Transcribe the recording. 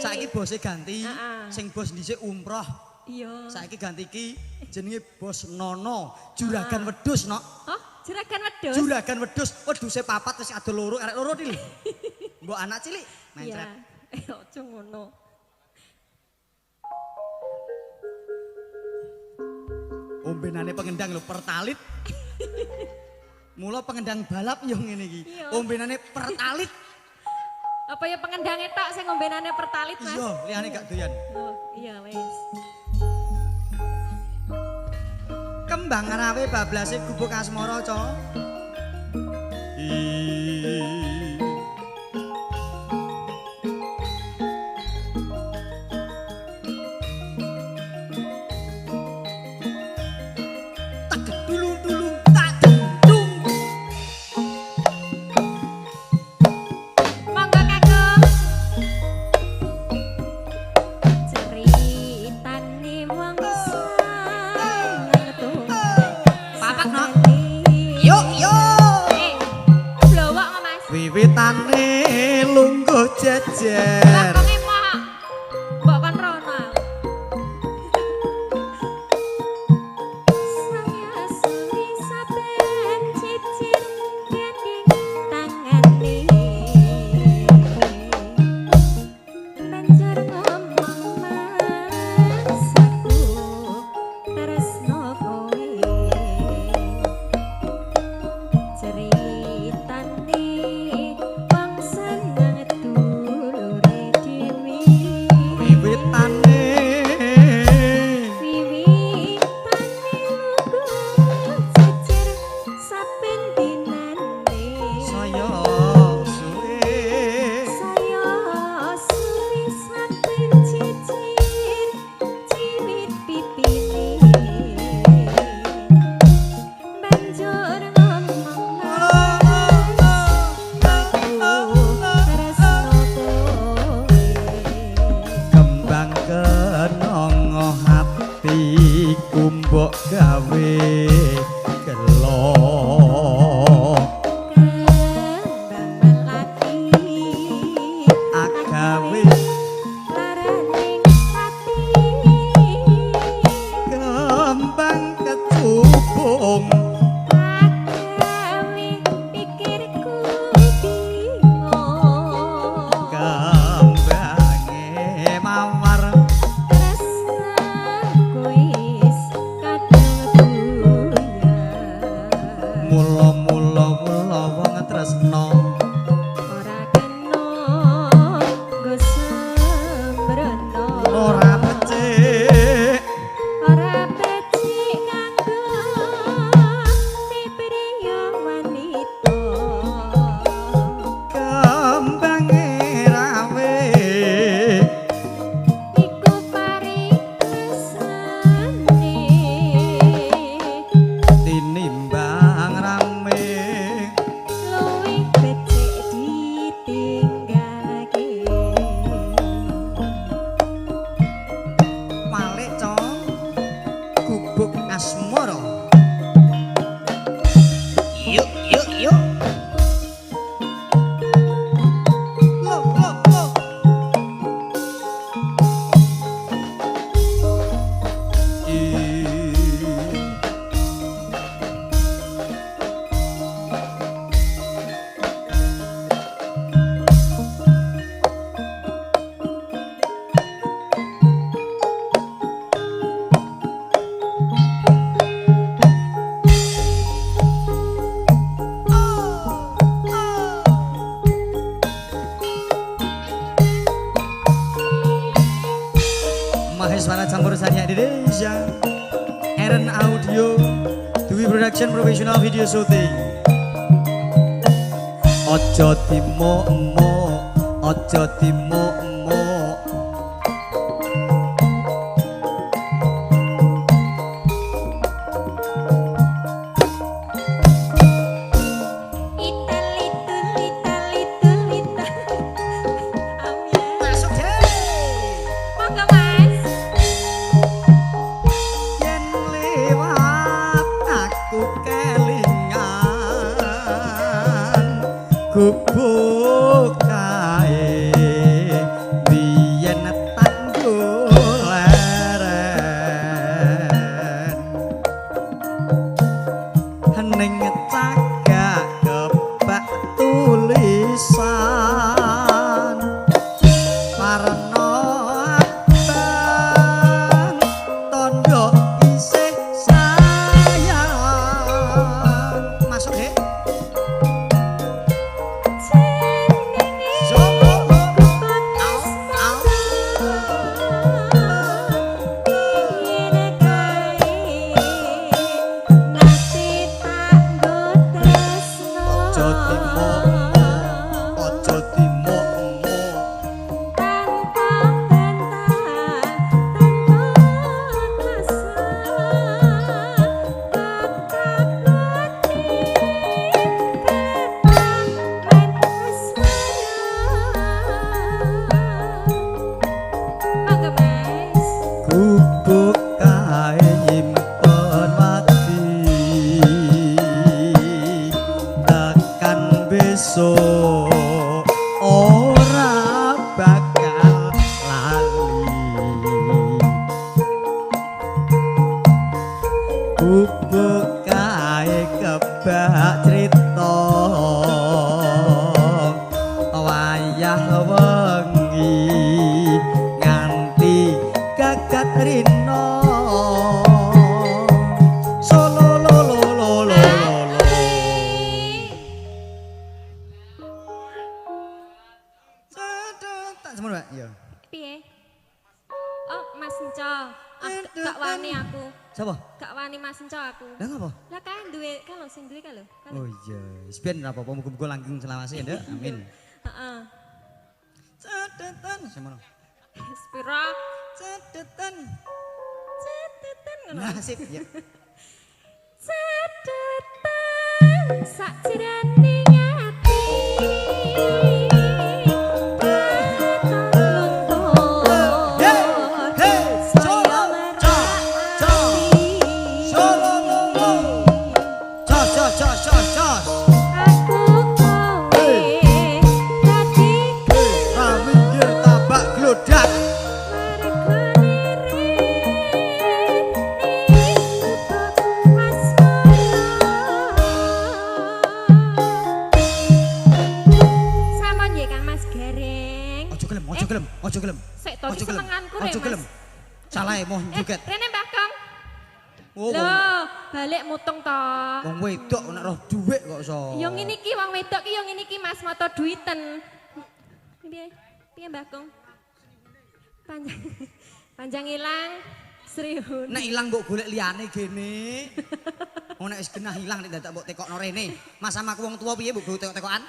Saiki bose ganti. Sing bos dhisik umroh. Iya. Saiki ganti iki jenenge Bos Nono, juragan wedhus, Nok. Oh, juragan wedhus. Juragan wedhus, wedhuse papat wis ado loro, arek loro iki lho. Mbok anak cilik mencret. Iya. Aja ngono. Ombenane pengendang lho pertalit. Mula pengendang balap yo ngene iki. Ombenane pertalit. Apa ya pengendangnya tok sing ngombenane pertalit, Mas? Iya, liyane gak doyan. Oh, iya wis. Kembang rawe bablase gubuk asmara, Co. Wiwitane lungguh jejer. Lakonge mah. Mbok kon rono. Saya suwi saben cicir gending tangane. Banjur ngomong mas aku tresno kowe. Ceritane wiwitane jejer saben dinane saya suwe saben cicir ciwit pipine banjur ngomong kembang kenongo hati kumbok gawe gelo kembang melati agawe laraning hati kembang kecubung agawe pikirku bingung kembange mawar tresnaku wis kadung buyar mula-mula wong tresno ora kena nggo sembrono ora becik ora becik kanggo priya wanita kembange rawe iku paritresane tinimbang rame luwih becik ditinggalake Malik, Co. Gubuk asmara. Yuk, yuk, yuk. Loh, loh, loh. Maheswara Campur Sari Indonesia, Eren Audio, Dwi Production Professional Video Shooting. Ojo timo emo, ojo timo emo. Masuk deh. Monggo Mas. Yen lewat aku kelingan gubuk kae warna abang tondo isih sayang masuk deh gubuk kae nyimpen wati tekan besok ora bakal lali gubuk kae kebak crita wayah wengi nganti gagat rino solo lo lo lo lo lo tak semono Pak iya piye oh Mas Enco gak wani aku sapa gak wani Mas Enco aku lha ngapa lah kan duwe kalau sing duwe kan lho oh iya wis ben ora apa-apa muga-muga langgeng selawase ya Nduk amin heeh cedetan semono spira cedetan ngono nasib ya cedetan sak jirane ati Ojo gelem. Sik to senenganku rek. Ojo gelem. Salah emoh juget. Rene Mbah Kong. Oh, Loh, balik mutung to. Wong wedok nek roh dhuwit kok iso. Ya ngene iki wong wedok ki ya ngene iki Mas moto duiten. Piye? Piye Mbah Kong? Panjang. Panjang ilang Srihun. Nek ilang mbok golek liyane gene. Wong nek wis genah ilang nek dadak mbok tekokno rene. Mas sama aku wong tuwa piye mbok tekok-tekokan?